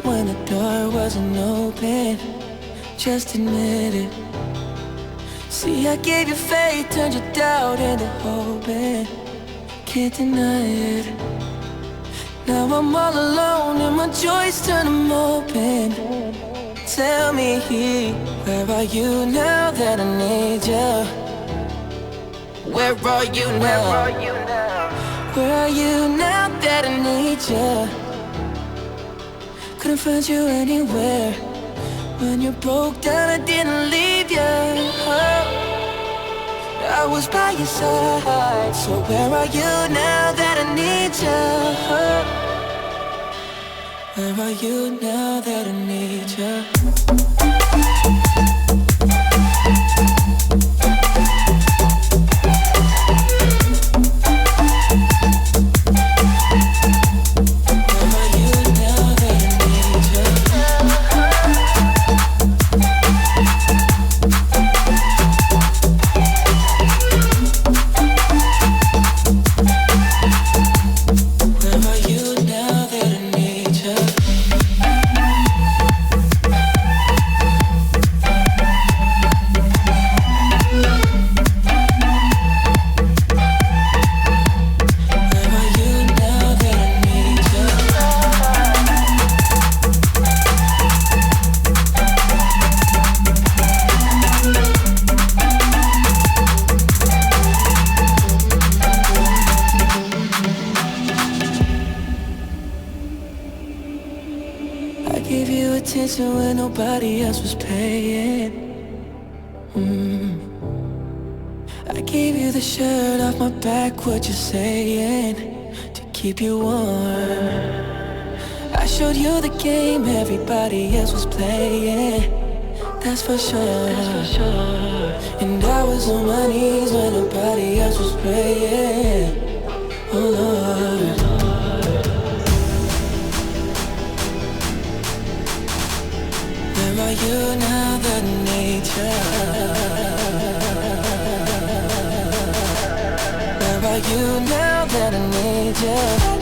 when the door wasn't open. Just admit it. See, I gave you faith, turned your doubt into hope, and can't deny it. Now I'm all alone and my joys turn them open. Tell me, where are you now that I need you? Where are you now? Where are you now that I need you? Couldn't find you anywhere. When you broke down, I didn't leave you. I was by your side. So where are you now that I need you? Where are you now that I need you? When nobody else was paying. I gave you the shirt off my back, what you saying? To keep you warm. I showed you the game everybody else was playing. That's for sure. And I was on my knees when nobody else was praying. Oh Lord. Where are you now that I need you? Where are you now that I need you?